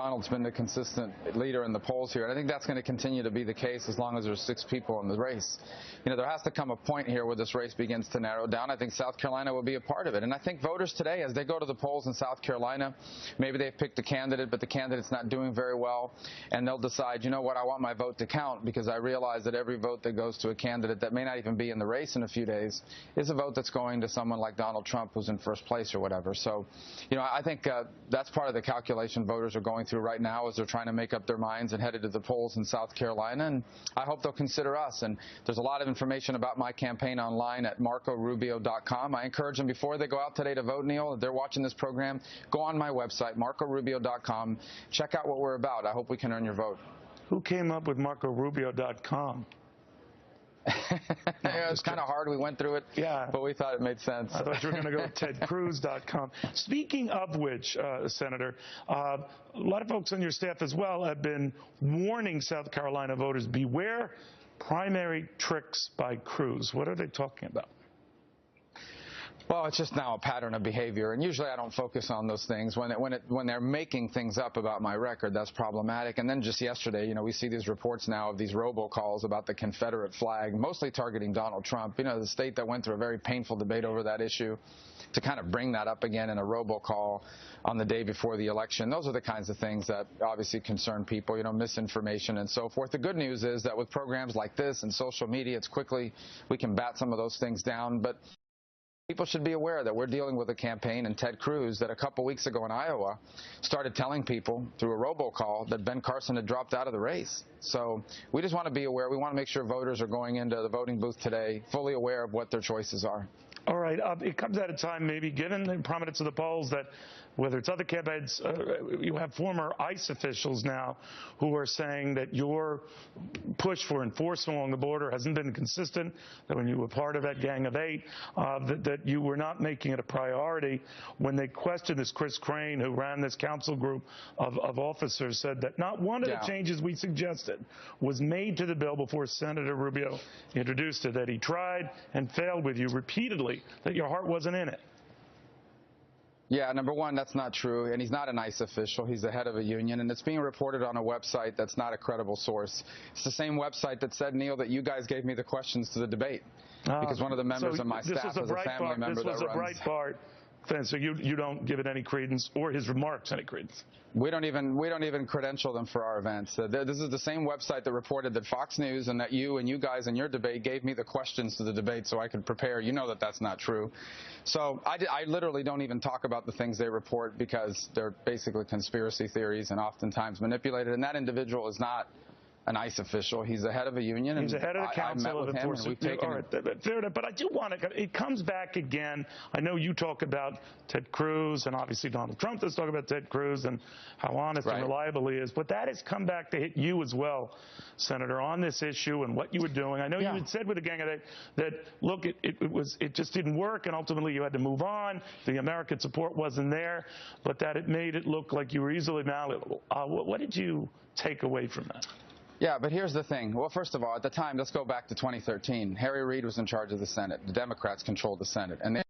Donald's been the consistent leader in the polls here, and I think that's going to continue to be the case as long as there's 6 people in the race. You know, there has to come a point here where this race begins to narrow down. I think South Carolina will be a part of it, and I think voters today, as they go to the polls in South Carolina, maybe they've picked a candidate, but the candidate's not doing very well, and they'll decide, you know what, I want my vote to count, because I realize that every vote that goes to a candidate that may not even be in the race in a few days is a vote that's going to someone like Donald Trump, who's in first place or whatever. So, you know, I think that's part of the calculation voters are going through right now as they're trying to make up their minds and headed to the polls in South Carolina, and I hope they'll consider us. And there's a lot of information about my campaign online at marcorubio.com. I encourage them, before they go out today to vote, Neil, if they're watching this program, go on my website, marcorubio.com. Check out what we're about. I hope we can earn your vote. Who came up with marcorubio.com? Yeah, it's kind of hard. We went through it, yeah, but we thought it made sense. I thought you were going to go with tedcruz.com. Speaking of which, Senator, a lot of folks on your staff as well have been warning South Carolina voters, beware primary tricks by Cruz. What are they talking about? Well, it's just now a pattern of behavior, and usually I don't focus on those things. When they're making things up about my record, that's problematic. And then just yesterday, you know, we see these reports now of these robocalls about the Confederate flag, mostly targeting Donald Trump. You know, the state that went through a very painful debate over that issue, to kind of bring that up again in a robocall on the day before the election. Those are the kinds of things that obviously concern people, you know, misinformation and so forth. The good news is that with programs like this and social media, we can bat some of those things down. But people should be aware that we're dealing with a campaign and Ted Cruz that a couple weeks ago in Iowa started telling people through a robocall that Ben Carson had dropped out of the race. So we just want to be aware. We want to make sure voters are going into the voting booth today fully aware of what their choices are. All right. It comes at a time, maybe given the prominence of the polls, that whether it's other campaigns, you have former ICE officials now who are saying that your push for enforcement along the border hasn't been consistent, that when you were part of that Gang of Eight, that you were not making it a priority. When they questioned this, Chris Crane, who ran this council group of officers, said that not one of the changes we suggested was made to the bill before Senator Rubio introduced it, that he tried and failed with you repeatedly, that your heart wasn't in it. Yeah, number one, that's not true, and he's not an ICE official. He's the head of a union, and it's being reported on a website that's not a credible source. It's the same website that said, Neil, that you guys gave me the questions to the debate, because one of the members of my staff is a family member that runs. This was a Breitbart thing, so you don't give it any credence, or his remarks any credence? We don't even credential them for our events. This is the same website that reported that Fox News and that you guys in your debate gave me the questions to the debate so I could prepare. You know that that's not true. So I literally don't even talk about the things they report, because they're basically conspiracy theories and oftentimes manipulated. And that individual is not an ICE official. He's the head of a union. He's the head of the Council of Enforcement. Fair enough, but I do want to, it comes back again. I know you talk about Ted Cruz, and obviously Donald Trump does talk about Ted Cruz and how honest and reliable he is, but that has come back to hit you as well, Senator, on this issue and what you were doing. I know you had said with the Gang of Eight that, look, it just didn't work, and ultimately you had to move on. The American support wasn't there, but that it made it look like you were easily malleable. What did you take away from that? Yeah, but here's the thing. Well, first of all, at the time, let's go back to 2013. Harry Reid was in charge of the Senate. The Democrats controlled the Senate, and they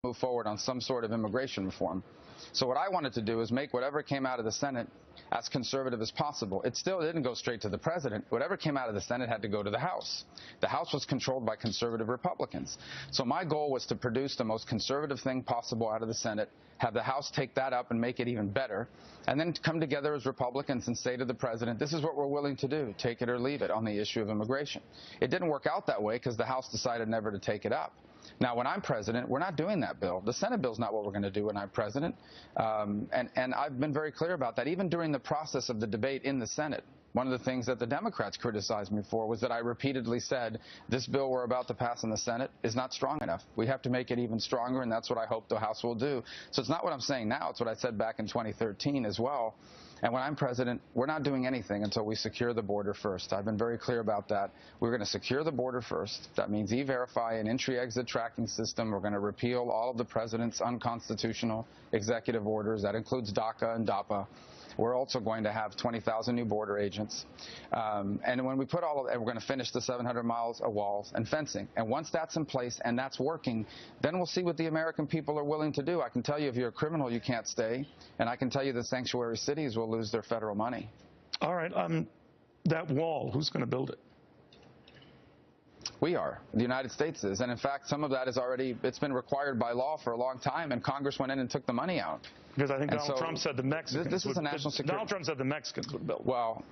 moved forward on some sort of immigration reform. So what I wanted to do is make whatever came out of the Senate as conservative as possible. It still didn't go straight to the president. Whatever came out of the Senate had to go to the House. The House was controlled by conservative Republicans. So my goal was to produce the most conservative thing possible out of the Senate, have the House take that up and make it even better, and then come together as Republicans and say to the president, this is what we're willing to do, take it or leave it on the issue of immigration. It didn't work out that way because the House decided never to take it up. Now, when I'm president, we're not doing that bill. The Senate bill's not what we're going to do when I'm president. And I've been very clear about that. Even during the process of the debate in the Senate, one of the things that the Democrats criticized me for was that I repeatedly said, this bill we're about to pass in the Senate is not strong enough. We have to make it even stronger, and that's what I hope the House will do. So it's not what I'm saying now. It's what I said back in 2013 as well. And when I'm president, we're not doing anything until we secure the border first. I've been very clear about that. We're going to secure the border first. That means E-Verify, an entry-exit tracking system. We're going to repeal all of the president's unconstitutional executive orders. That includes DACA and DAPA. We're also going to have 20,000 new border agents. And when we put all of that, we're going to finish the 700 miles of walls and fencing. And once that's in place and that's working, then we'll see what the American people are willing to do. I can tell you if you're a criminal, you can't stay. And I can tell you the sanctuary cities will lose their federal money. All right. That wall, who's going to build it? We are. The United States is. And in fact, some of that is already, it's been required by law for a long time, and Congress went in and took the money out. Because I think Donald Trump said the Mexicans this is a national security. Donald Trump said the Mexicans would build. Well,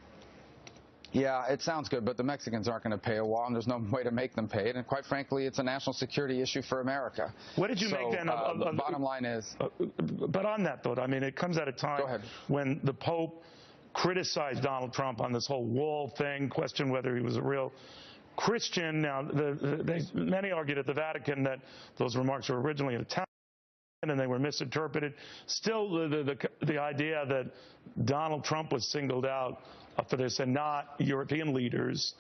yeah, it sounds good, but the Mexicans aren't going to pay a wall, and there's no way to make them pay it. And quite frankly, it's a national security issue for America. What did you make then? Bottom line is. But on that thought, I mean, it comes at a time when the Pope criticized Donald Trump on this whole wall thing, questioned whether he was a real Christian. Now, many argued at the Vatican that those remarks were originally Italian and they were misinterpreted. Still, the idea that Donald Trump was singled out for this and not European leaders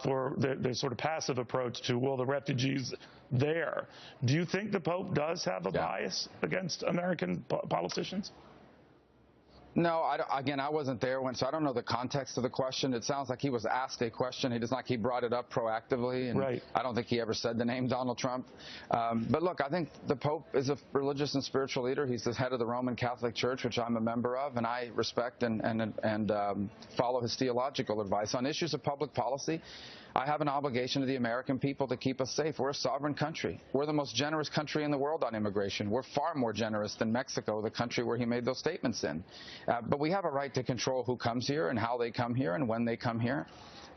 for their sort of passive approach to, well, the refugees there. Do you think the Pope does have a bias against American politicians? No, again, I wasn't there so I don't know the context of the question. It sounds like he was asked a question. He brought it up proactively, and I don't think he ever said the name Donald Trump. But look, I think the Pope is a religious and spiritual leader. He's the head of the Roman Catholic Church, which I'm a member of, and I respect and follow his theological advice. On issues of public policy, I have an obligation to the American people to keep us safe. We're a sovereign country. We're the most generous country in the world on immigration. We're far more generous than Mexico, the country where he made those statements in. But we have a right to control who comes here and how they come here and when they come here.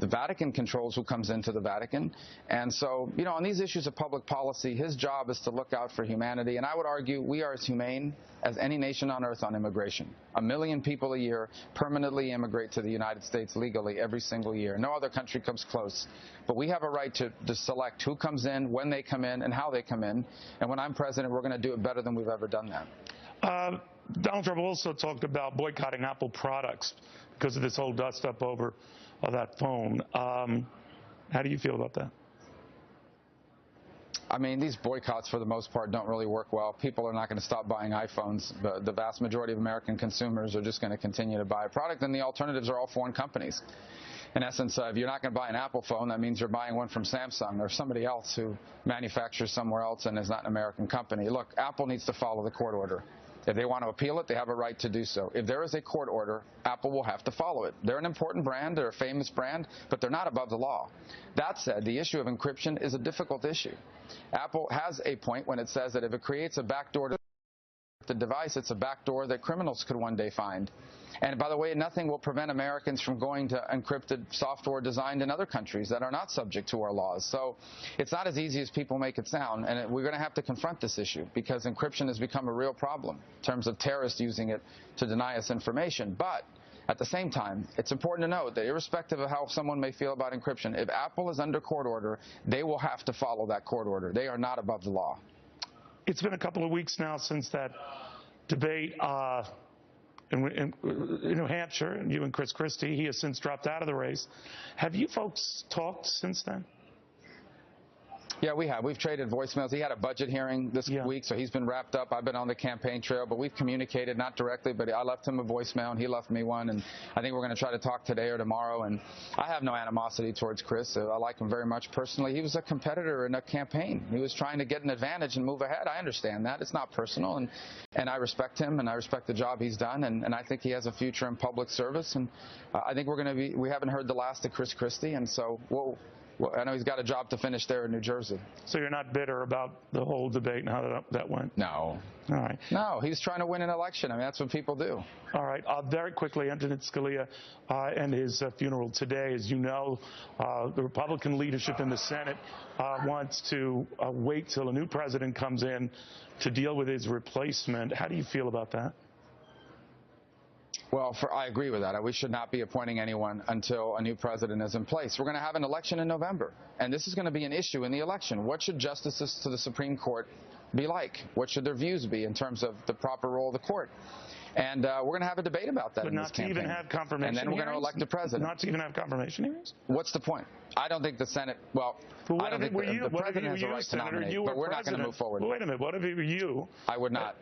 The Vatican controls who comes into the Vatican. And so, you know, on these issues of public policy, his job is to look out for humanity. And I would argue we are as humane as any nation on earth on immigration. 1 million people a year permanently immigrate to the United States legally every single year. No other country comes close. But we have a right to select who comes in, when they come in, and how they come in. And when I'm president, we're going to do it better than we've ever done that. Donald Trump also talked about boycotting Apple products because of this whole dust-up over that phone. How do you feel about that? I mean, these boycotts, for the most part, don't really work well. People are not going to stop buying iPhones. The vast majority of American consumers are just going to continue to buy a product, and the alternatives are all foreign companies. In essence, if you're not going to buy an Apple phone, that means you're buying one from Samsung or somebody else who manufactures somewhere else and is not an American company. Look, Apple needs to follow the court order. If they want to appeal it, they have a right to do so. If there is a court order, Apple will have to follow it. They're an important brand, they're a famous brand, but they're not above the law. That said, the issue of encryption is a difficult issue. Apple has a point when it says that if it creates a backdoor to the device, it's a backdoor that criminals could one day find. And by the way, nothing will prevent Americans from going to encrypted software designed in other countries that are not subject to our laws. So it's not as easy as people make it sound, and we're going to have to confront this issue because encryption has become a real problem in terms of terrorists using it to deny us information. But at the same time, it's important to note that irrespective of how someone may feel about encryption, if Apple is under court order, they will have to follow that court order. They are not above the law. It's been a couple of weeks now since that debate in New Hampshire, and you and Chris Christie. He has since dropped out of the race. Have you folks talked since then? Yeah, we have. We've traded voicemails. He had a budget hearing this week, so he's been wrapped up. I've been on the campaign trail, but we've communicated, not directly, but I left him a voicemail, and he left me one, and I think we're going to try to talk today or tomorrow. And I have no animosity towards Chris. I like him very much personally. He was a competitor in a campaign. He was trying to get an advantage and move ahead. I understand that. It's not personal, and I respect him, and I respect the job he's done, and I think he has a future in public service. And I think we haven't heard the last of Chris Christie, and so well, I know he's got a job to finish there in New Jersey. So you're not bitter about the whole debate and how that went? No. All right. No, he's trying to win an election. I mean, that's what people do. All right. Very quickly, Antonin Scalia and his funeral today. As you know, the Republican leadership in the Senate wants to wait till a new president comes in to deal with his replacement. How do you feel about that? Well, I agree with that. We should not be appointing anyone until a new president is in place. We're going to have an election in November, and this is going to be an issue in the election. What should justices to the Supreme Court be like? What should their views be in terms of the proper role of the court? And we're going to have a debate about that in this campaign. But not to even have confirmation hearings? And then we're going to elect a president. Not to even have confirmation hearings? What's the point? I don't think the Senate, I don't think the president has a right to nominate, but we're not going to move forward. Wait a minute. What if it were you? I would not.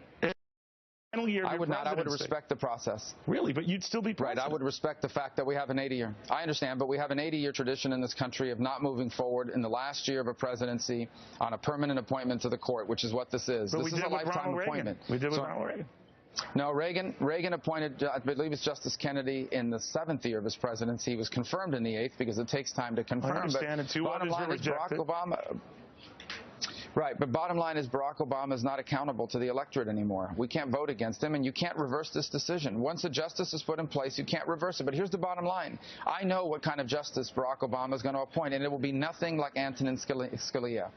final year of your I would not. I would presidency. respect the process. Really? But you'd still be president. Right. I would respect the fact that we have an 80-year. I understand, but we have an 80-year tradition in this country of not moving forward in the last year of a presidency on a permanent appointment to the court, which is what this is. But this is a lifetime appointment. We did with Ronald Reagan. No, Reagan appointed, I believe it's Justice Kennedy in the 7th year of his presidency. He was confirmed in the 8th because it takes time to confirm. I understand, and 2 others were rejected. Barack Obama. Right, but bottom line is Barack Obama is not accountable to the electorate anymore. We can't vote against him, and you can't reverse this decision. Once a justice is put in place, you can't reverse it. But here's the bottom line. I know what kind of justice Barack Obama is going to appoint, and it will be nothing like Antonin Scalia.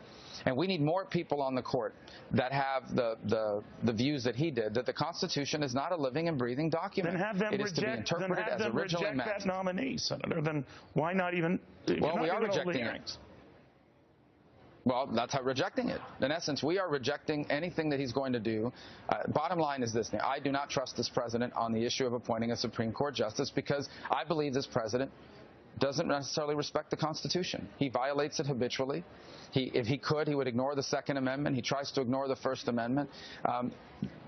And we need more people on the court that have the views that he did, that the Constitution is not a living and breathing document. Then have them it is to be interpreted as originally meant. That nominee, Senator. Then why not even? Well, we are rejecting it. Well, that's how rejecting it. In essence, we are rejecting anything that he's going to do. Bottom line is this. I do not trust this president on the issue of appointing a Supreme Court justice because I believe this president doesn't necessarily respect the Constitution. He violates it habitually. If he could, he would ignore the Second Amendment. He tries to ignore the First Amendment.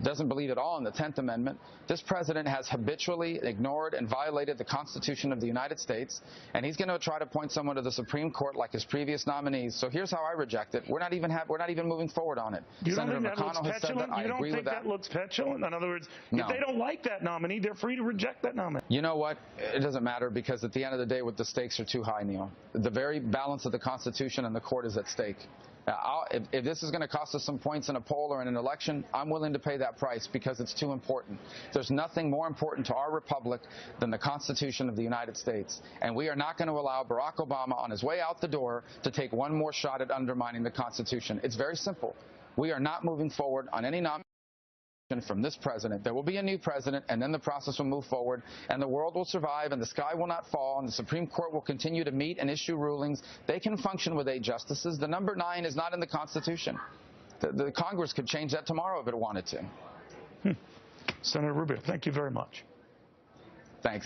Doesn't believe at all in the 10th Amendment. This president has habitually ignored and violated the Constitution of the United States, and he's going to try to appoint someone to the Supreme Court like his previous nominees. So here's how I reject it. We're not even moving forward on it. You don't Senator think that looks McConnell has said petulant? that. I You don't agree think with that. that looks petulant? In other words, No. if they don't like that nominee, they're free to reject that nominee. You know what? It doesn't matter because at the end of the day, the stakes are too high, Neil. The very balance of the Constitution and the court is at stake. If this is going to cost us some points in a poll or in an election, I'm willing to pay that price because it's too important. There's nothing more important to our republic than the Constitution of the United States. And we are not going to allow Barack Obama on his way out the door to take one more shot at undermining the Constitution. It's very simple. We are not moving forward on any nomination from this president. There will be a new president, and then the process will move forward, and the world will survive, and the sky will not fall, and the Supreme Court will continue to meet and issue rulings. They can function with 8 justices. The number 9 is not in the Constitution. The Congress could change that tomorrow if it wanted to. Senator Rubio, thank you very much.